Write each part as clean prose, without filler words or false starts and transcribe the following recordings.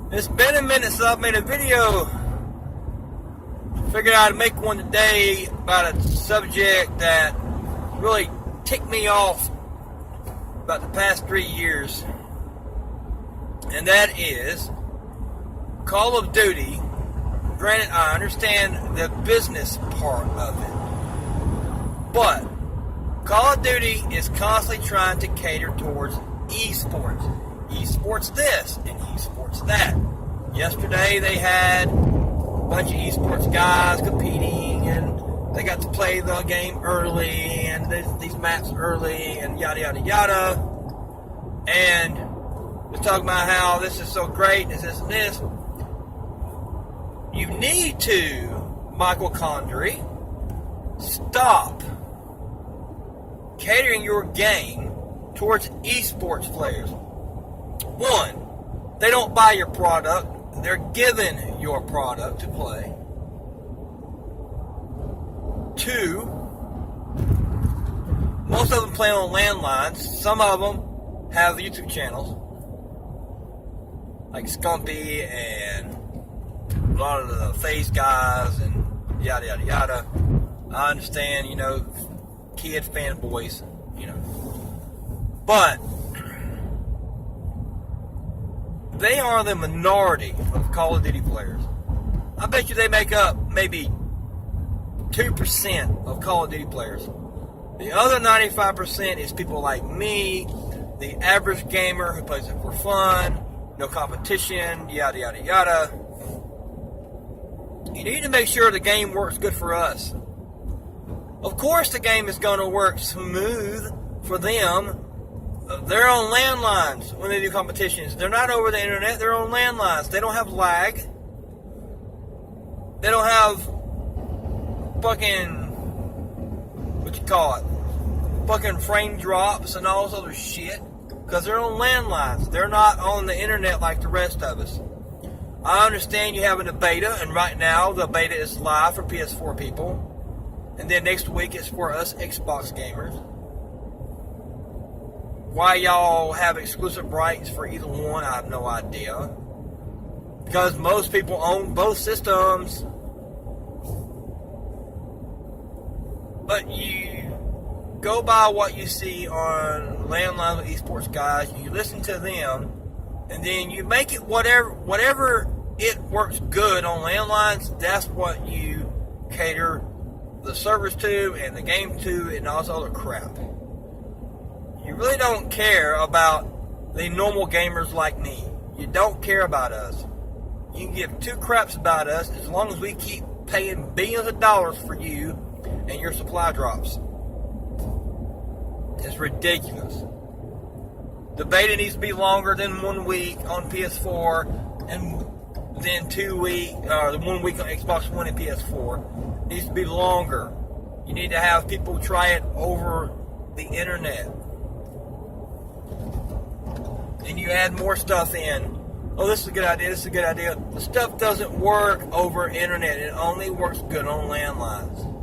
It's been a minute since I've made a video. Figured I'd make one today about a subject that really ticked me off about the past 3 years. And that is Call of Duty. Granted, I understand the business part of it, but Call of Duty is constantly trying to cater towards esports. Esports this and esports that. Yesterday they had a bunch of esports guys competing, and they got to play the game early and these maps early and yada yada yada. And we're talking about how this is so great, this and this. You need to, Michael Condrey, stop catering your game towards esports players. One, they don't buy your product, they're given your product to play. Two, most of them play on landlines. Some of them have YouTube channels, like Scumpy and a lot of the FaZe guys and yada yada yada. I understand, kid fanboys, but they are the minority of Call of Duty players. I bet you they make up maybe 2% of Call of Duty players. The other 95% is people like me, the average gamer who plays it for fun, no competition, yada yada yada. You need to make sure the game works good for us. Of course the game is going to work smooth for them. They're on landlines when they do competitions. They're not over the internet, they're on landlines. They don't have lag. They don't have fucking frame drops and all this other shit, because they're on landlines. They're not on the internet like the rest of us. I understand you having a beta, and right now the beta is live for PS4 people, and then next week it's for us Xbox gamers. Why y'all have exclusive rights for either one, I have no idea. Because most people own both systems. But you go by what you see on landline with esports guys, you listen to them, and then you make it whatever it works good on landlines, that's what you cater the servers to and the game to and all this other crap. You really don't care about the normal gamers like me. You don't care about us. You can give two craps about us as long as we keep paying billions of dollars for you and your supply drops. It's ridiculous. The beta needs to be longer than 1 week on PS4, and then 1 week on Xbox One and PS4. It needs to be longer. You need to have people try it over the internet. And you add more stuff in. Oh, this is a good idea, this is a good idea. The stuff doesn't work over internet. It only works good on landlines.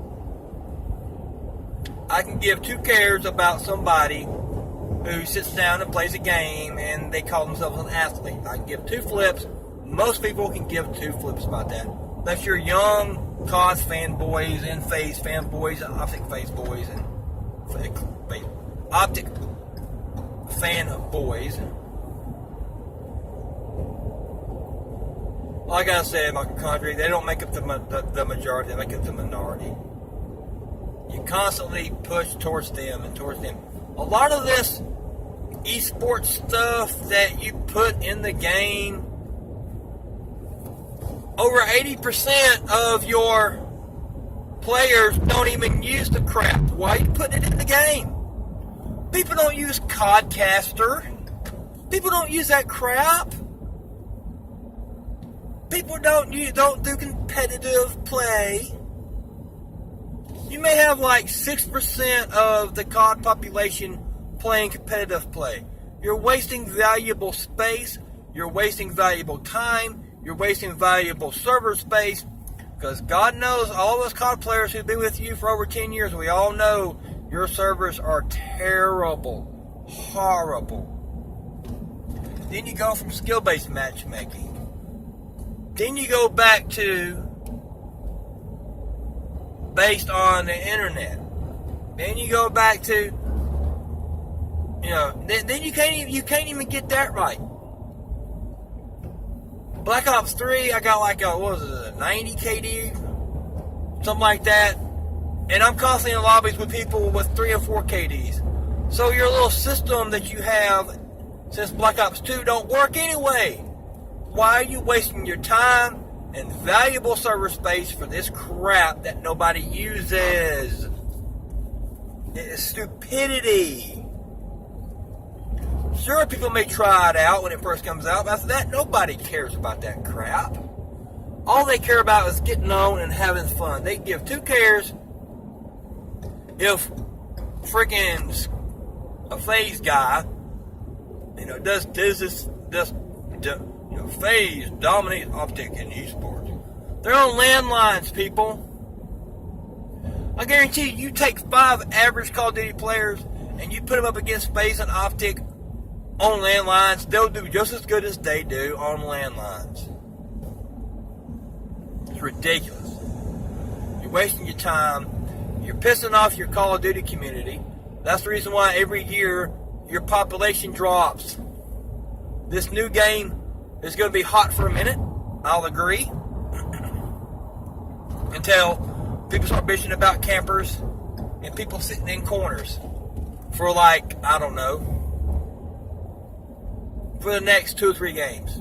I can give two cares about somebody who sits down and plays a game and they call themselves an athlete. I can give two flips. Most people can give two flips about that. Unless you're young COD fanboys and FaZe fanboys, Optic FaZe boys, and Optic fanboys. All I gotta say, Michael Condrey, they don't make up the majority, they make up the minority. You constantly push towards them and towards them. A lot of this esports stuff that you put in the game, over 80% of your players don't even use the crap. Why are you putting it in the game? People don't use Codcaster. People don't use that crap. People don't do competitive play. You may have like 6% of the COD population playing competitive play. You're wasting valuable space. You're wasting valuable time. You're wasting valuable server space. Because God knows all those COD players who've been with you for over 10 years, we all know your servers are terrible. Horrible. Then you go from skill-based matchmaking. Then you go back to based on the internet. Then you go back to, then you can't even get that right. Black Ops 3, I got like a 90 KD, something like that, and I'm constantly in lobbies with people with 3 or 4 KDs. So your little system that you have since Black Ops 2 don't work anyway. Why are you wasting your time and valuable server space for this crap that nobody uses? It is stupidity. Sure, people may try it out when it first comes out, but after that, nobody cares about that crap. All they care about is getting on and having fun. They give 2 cares if freaking a FaZe guy, does FaZe dominates Optic in esports. They're on landlines, people. I guarantee you take 5 average Call of Duty players and you put them up against FaZe and Optic on landlines, they'll do just as good as they do on landlines. It's ridiculous. You're wasting your time. You're pissing off your Call of Duty community. That's the reason why every year your population drops. This new game is going to be hot for a minute. I'll agree. Until people start bitching about campers and people sitting in corners for for the next 2 or 3 games.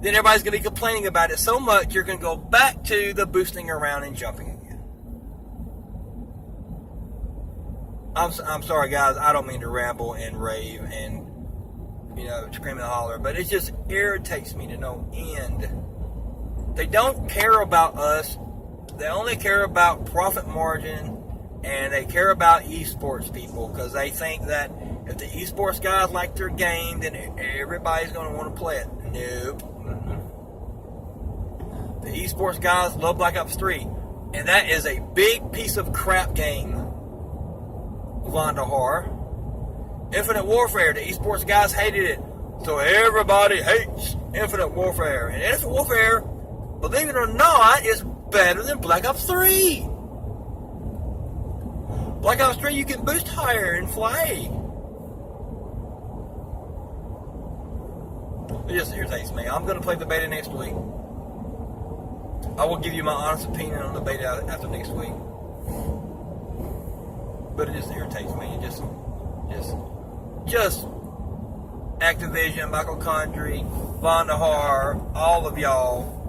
Then everybody's going to be complaining about it so much you're going to go back to the boosting around and jumping again. I'm sorry, guys. I don't mean to ramble and rave and scream and holler, but it just irritates me to no end. They don't care about us. They only care about profit margin, and they care about esports people because they think that if the esports guys like their game, then everybody's going to want to play it. Nope. The esports guys love Black Ops 3, and that is a big piece of crap game. Vandahar. Infinite Warfare, the esports guys hated it, so everybody hates Infinite Warfare. And Infinite Warfare, believe it or not, is better than Black Ops 3. Black Ops 3, you can boost higher and fly. It just irritates me. I'm going to play the beta next week. I will give you my honest opinion on the beta after next week. But it just irritates me. It just Activision, Michael Condrey, Vandahar, all of y'all.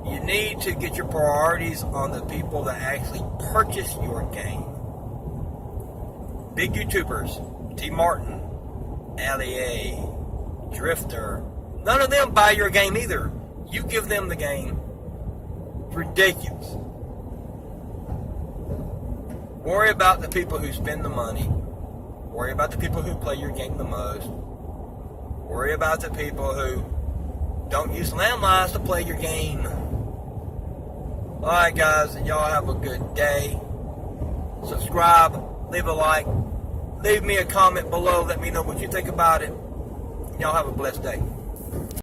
You need to get your priorities on the people that actually purchase your game. Big YouTubers, T. Martin, Ali, Drifter, none of them buy your game either. You give them the game. It's ridiculous. Worry about the people who spend the money. Worry about the people who play your game the most. Worry about the people who don't use landlines to play your game. Alright guys, y'all have a good day. Subscribe, leave a like, leave me a comment below, let me know what you think about it. Y'all have a blessed day.